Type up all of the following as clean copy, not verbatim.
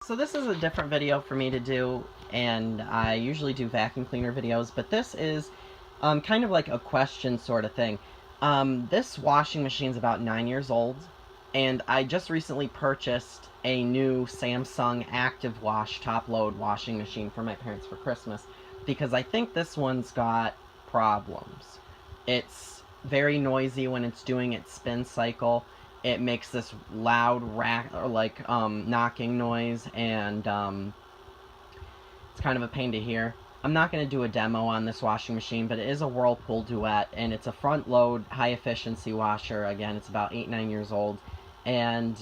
So this is a different video for me to do, and I usually do vacuum cleaner videos, but this is kind of like a question sort of thing. This washing machine's about 9 years old, and I just recently purchased a new Samsung Active Wash top-load washing machine for my parents for Christmas, because I think this one's got problems. It's very noisy when it's doing its spin cycle. It makes this loud knocking noise, and it's kind of a pain to hear. I'm not going to do a demo on this washing machine, but it is a Whirlpool Duet, and it's a front load high efficiency washer. Again, it's about 8-9 years old, and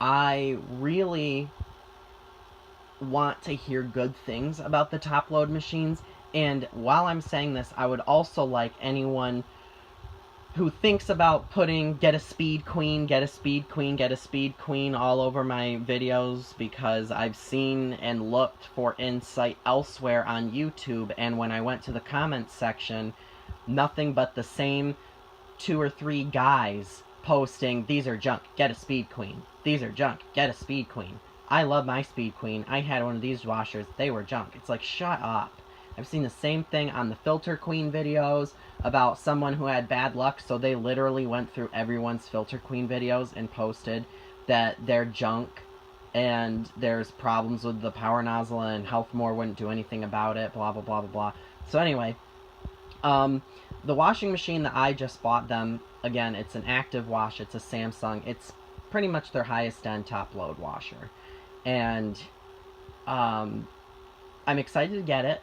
I really want to hear good things about the top load machines. And while I'm saying this, I would also like anyone who thinks about putting get a speed queen, get a speed queen, get a speed queen all over my videos, because I've seen and looked for insight elsewhere on YouTube, and when I went to the comments section, nothing but the same 2 or 3 guys posting, "These are junk, get a speed queen. These are junk, get a speed queen. I love my speed queen. I had one of these washers, they were junk." It's like, shut up. I've seen the same thing on the Filter Queen videos about someone who had bad luck, so they literally went through everyone's Filter Queen videos and posted that they're junk and there's problems with the power nozzle and Healthmore wouldn't do anything about it, blah blah blah blah blah. So anyway, the washing machine that I just bought them, again, it's an Active Wash, it's a Samsung, it's pretty much their highest end top load washer, and I'm excited to get it.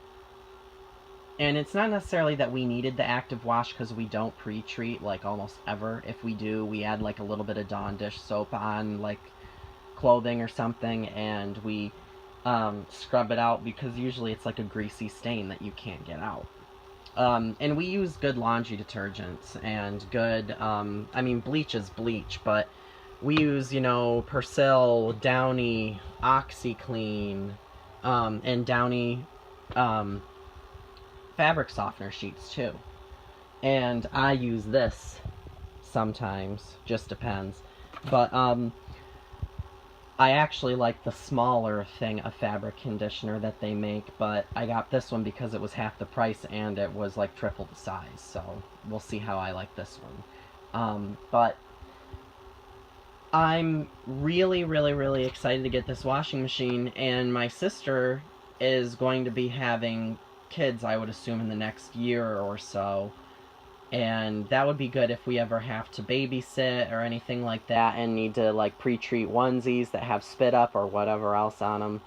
And it's not necessarily that we needed the Active Wash, because we don't pre-treat, like, almost ever. If we do, we add, like, a little bit of Dawn dish soap on, like, clothing or something, and we scrub it out, because usually it's, like, a greasy stain that you can't get out. And we use good laundry detergents, and good, I mean, bleach is bleach, but we use, you know, Persil, Downy, OxyClean, and Downy, fabric softener sheets too. And I use this sometimes, just depends. But I actually like the smaller thing of fabric conditioner that they make, but I got this one because it was half the price and it was like triple the size, so we'll see how I like this one. But I'm really, really, really excited to get this washing machine, and my sister is going to be having kids, I would assume, in the next year or so, and that would be good if we ever have to babysit or anything like that and need to, like, pre-treat onesies that have spit up or whatever else on them.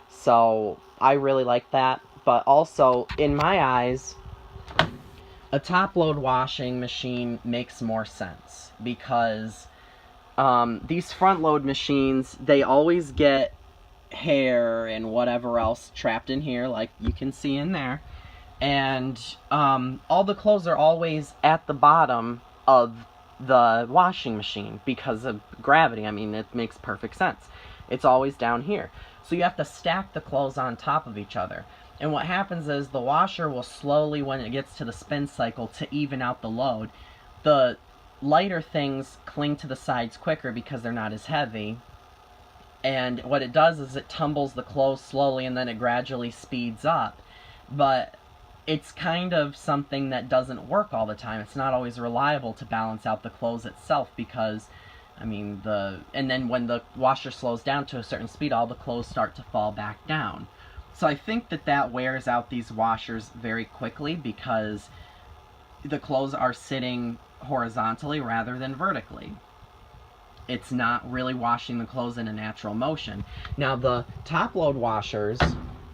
So I really like that. But also, in my eyes, a top-load washing machine makes more sense, because these front-load machines, they always get hair and whatever else trapped in here, like you can see in there, and all the clothes are always at the bottom of the washing machine because of gravity. I mean, it makes perfect sense. It's always down here, so you have to stack the clothes on top of each other, and what happens is the washer will slowly, when it gets to the spin cycle, to even out the load, the lighter things cling to the sides quicker because they're not as heavy. And what it does is it tumbles the clothes slowly, and then it gradually speeds up. But it's kind of something that doesn't work all the time. It's not always reliable to balance out the clothes itself, because, I mean, and then when the washer slows down to a certain speed, all the clothes start to fall back down. So I think that wears out these washers very quickly, because the clothes are sitting horizontally rather than vertically. It's not really washing the clothes in a natural motion. Now, the top-load washers,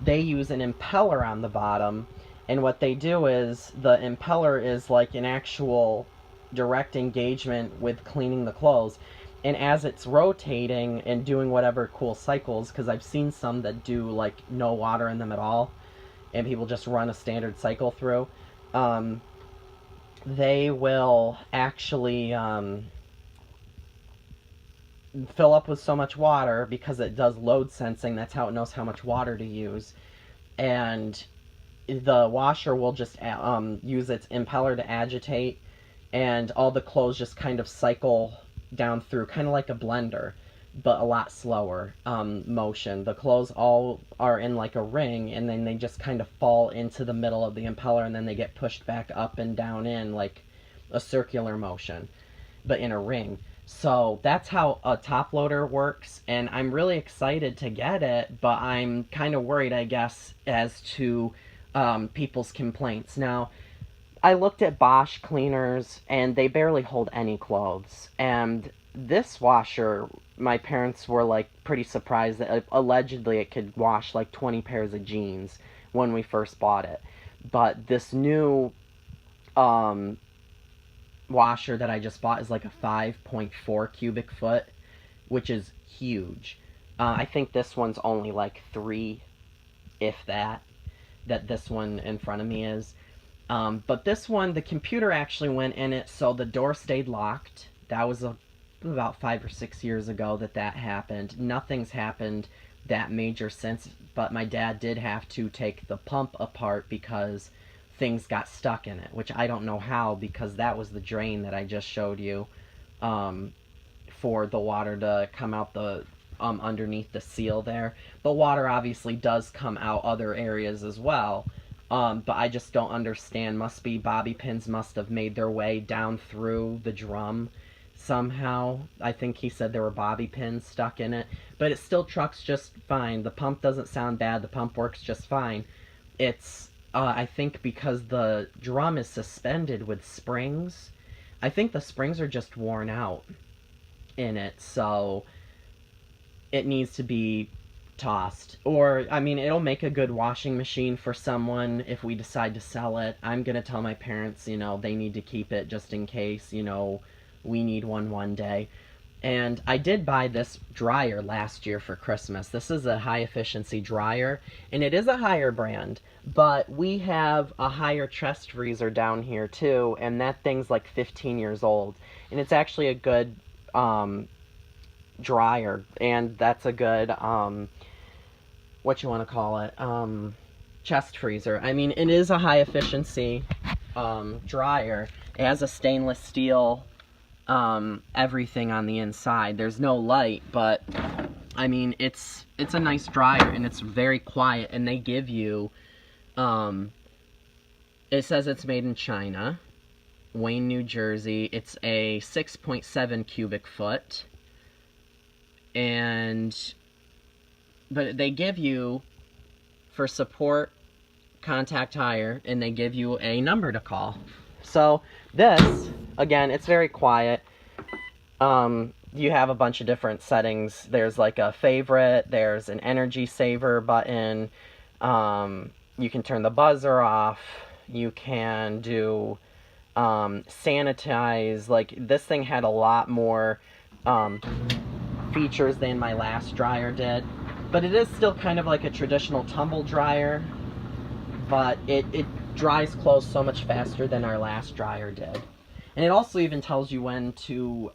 they use an impeller on the bottom, and what they do is, the impeller is like an actual direct engagement with cleaning the clothes, and as it's rotating and doing whatever cool cycles, because I've seen some that do, like, no water in them at all, and people just run a standard cycle through, they will actually fill up with so much water, because it does load sensing. That's how it knows how much water to use, and the washer will just use its impeller to agitate, and all the clothes just kind of cycle down through, kind of like a blender. but a lot slower motion. The clothes all are in like a ring, and then they just kind of fall into the middle of the impeller, and then they get pushed back up and down in like a circular motion, but in a ring. So that's how a top loader works, and I'm really excited to get it, but I'm kind of worried, I guess, as to people's complaints. Now, I looked at Bosch cleaners, and they barely hold any clothes. And this washer, my parents were like pretty surprised that allegedly it could wash like 20 pairs of jeans when we first bought it. But this new um, washer that I just bought is like a 5.4 cubic foot, which is huge. I think this one's only like 3, if that, that this one in front of me is. But this one, the computer actually went in it, so the door stayed locked. That was about 5 or 6 years ago that happened. Nothing's happened that major since, but my dad did have to take the pump apart because things got stuck in it, which I don't know how, because that was the drain that I just showed you for the water to come out the underneath the seal there. But water obviously does come out other areas as well. But I just don't understand. Must be bobby pins must have made their way down through the drum somehow. I think he said there were bobby pins stuck in it. But it still trucks just fine. The pump doesn't sound bad. The pump works just fine. It's, I think because the drum is suspended with springs. I think the springs are just worn out in it. So it needs to be tossed. Or, I mean, it'll make a good washing machine for someone if we decide to sell it. I'm gonna tell my parents, you know, they need to keep it just in case, you know, we need one day. And I did buy this dryer last year for Christmas. This is a high efficiency dryer, and it is a higher brand, but we have a higher chest freezer down here too, and that thing's like 15 years old. And it's actually a good dryer, and that's a good what you want to call it, chest freezer. I mean, it is a high efficiency dryer. It has a stainless steel everything on the inside. There's no light, but I mean, it's a nice dryer, and it's very quiet. And they give you it says it's made in China, Wayne, New Jersey. It's a 6.7 cubic foot, but they give you, for support, contact higher, and they give you a number to call. So this, again, it's very quiet. You have a bunch of different settings. There's like a favorite, there's an energy saver button, you can turn the buzzer off, you can do sanitize. Like, this thing had a lot more features than my last dryer did. But it is still kind of like a traditional tumble dryer, but it dries clothes so much faster than our last dryer did. And it also even tells you when to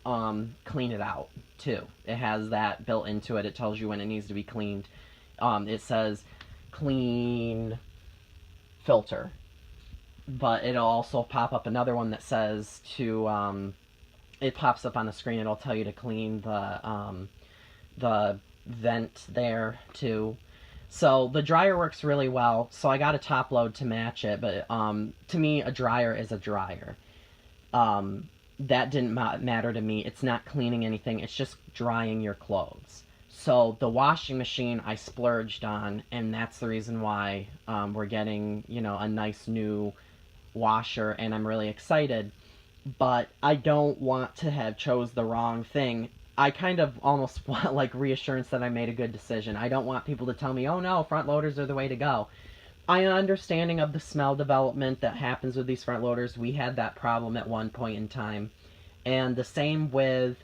clean it out, too. It has that built into it. It tells you when it needs to be cleaned. It says clean filter. But it'll also pop up another one that says to, it pops up on the screen. It'll tell you to clean the vent there, too. So the dryer works really well. So I got a top load to match it, but to me, a dryer is a dryer. That didn't matter to me. It's not cleaning anything. It's just drying your clothes. So the washing machine I splurged on, and that's the reason why we're getting, you know, a nice new washer, and I'm really excited. But I don't want to have chose the wrong thing. I kind of almost want like reassurance that I made a good decision. I don't want people to tell me, oh no, front loaders are the way to go. I am understanding of the smell development that happens with these front loaders. We had that problem at one point in time. And the same with,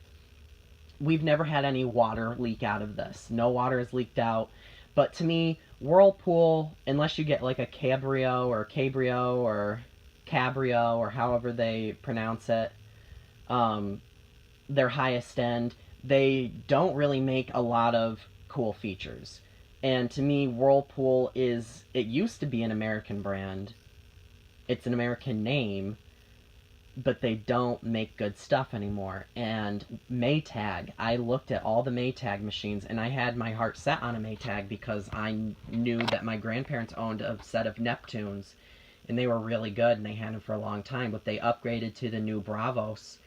we've never had any water leak out of this. No water has leaked out. But to me, Whirlpool, unless you get like a Cabrio or Cabrio or however they pronounce it, their highest end, they don't really make a lot of cool features. And to me, Whirlpool it used to be an American brand. It's an American name. but they don't make good stuff anymore. And Maytag, I looked at all the Maytag machines, and I had my heart set on a Maytag because I knew that my grandparents owned a set of Neptunes, and they were really good, and they had them for a long time, but they upgraded to the new Bravos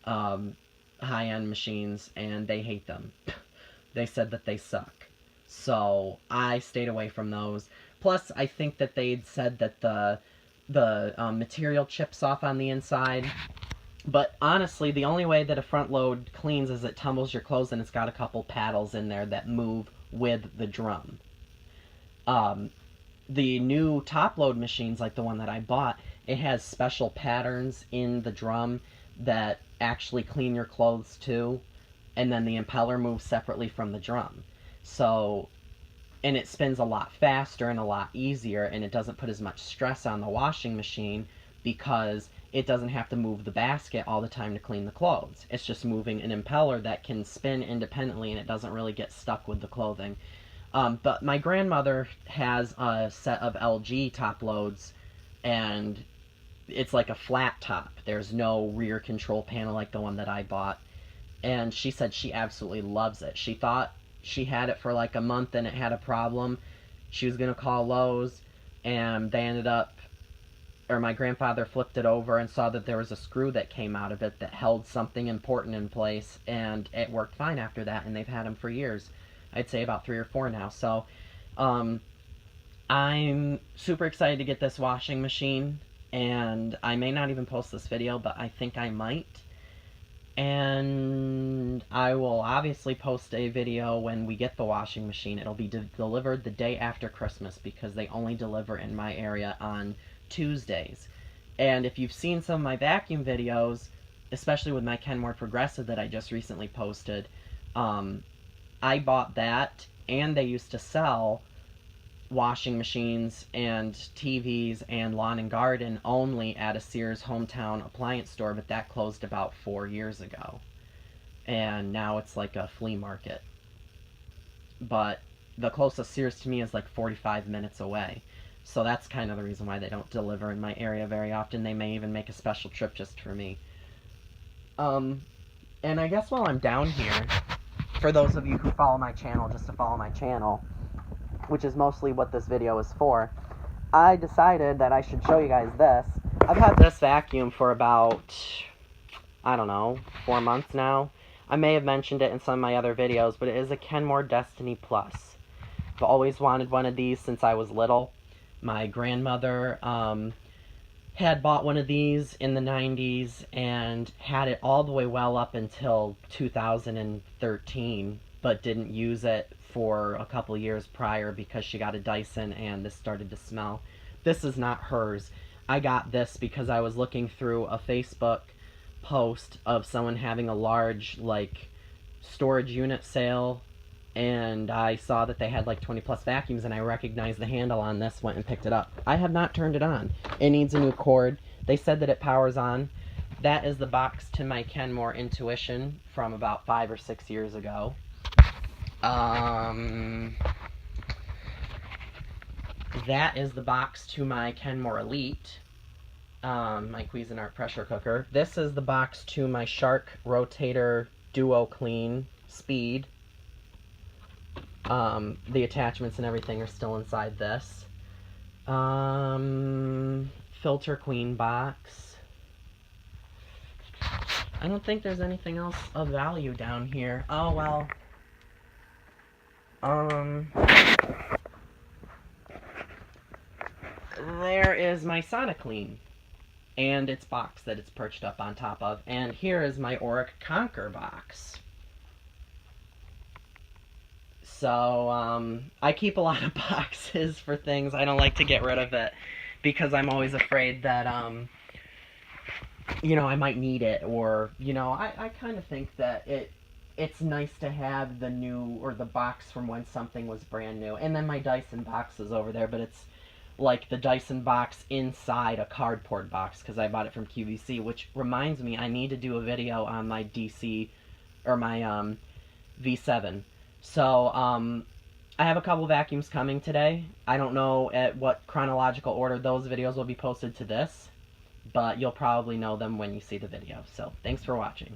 high-end machines, and they hate them. They said that they suck. So I stayed away from those. Plus, I think that they'd said that the material chips off on the inside. But honestly, the only way that a front load cleans is it tumbles your clothes, and it's got a couple paddles in there that move with the drum. The new top load machines, like the one that I bought, it has special patterns in the drum that actually clean your clothes too, and then the impeller moves separately from the drum. So, and it spins a lot faster and a lot easier, and it doesn't put as much stress on the washing machine because it doesn't have to move the basket all the time to clean the clothes. It's just moving an impeller that can spin independently, and it doesn't really get stuck with the clothing. But my grandmother has a set of LG top loads, and it's like a flat top. There's no rear control panel like the one that I bought. And she said she absolutely loves it. She thought she had it for like a month and it had a problem. She was going to call Lowe's, and they ended up, or my grandfather flipped it over and saw that there was a screw that came out of it that held something important in place, and it worked fine after that, and they've had them for years. I'd say about 3 or 4 now. So I'm super excited to get this washing machine, and I may not even post this video, but I think I might. And I will obviously post a video when we get the washing machine. It'll be delivered the day after Christmas because they only deliver in my area on Tuesdays. And if you've seen some of my vacuum videos, especially with my Kenmore Progressive that I just recently posted, I bought that, and they used to sell washing machines and TVs and lawn and garden only at a Sears hometown appliance store, but that closed about 4 years ago. And now it's like a flea market. But the closest Sears to me is like 45 minutes away. So that's kind of the reason why they don't deliver in my area very often. They may even make a special trip just for me. And I guess while I'm down here, for those of you who follow my channel just to follow my channel, which is mostly what this video is for, I decided that I should show you guys this. I've had this vacuum for about, I don't know, 4 months now. I may have mentioned it in some of my other videos, but it is a Kenmore Destiny Plus. I've always wanted one of these since I was little. My grandmother had bought one of these in the 90s and had it all the way well up until 2013, but didn't use it for a couple years prior because she got a Dyson and this started to smell. This is not hers. I got this because I was looking through a Facebook post of someone having a large, like, storage unit sale, and I saw that they had like 20 plus vacuums, and I recognized the handle on this, went and picked it up. I have not turned it on. It needs a new cord. They said that it powers on. That is the box to my Kenmore Intuition from about 5 or 6 years ago. That is the box to my Kenmore Elite, my Cuisinart pressure cooker. This is the box to my Shark Rotator Duo Clean Speed. The attachments and everything are still inside this. Filter Queen box. I don't think there's anything else of value down here. Oh, well. There is my SonicLean and its box that it's perched up on top of. And here is my Oreck Conquer box. So, I keep a lot of boxes for things. I don't like to get rid of it because I'm always afraid that, you know, I might need it, or, you know, I kind of think that it's nice to have the new, or the box from when something was brand new. And then my Dyson box is over there, but it's like the Dyson box inside a cardboard box because I bought it from QVC, which reminds me I need to do a video on my DC, or my V7. So, I have a couple vacuums coming today. I don't know at what chronological order those videos will be posted to this, but you'll probably know them when you see the video. So thanks for watching.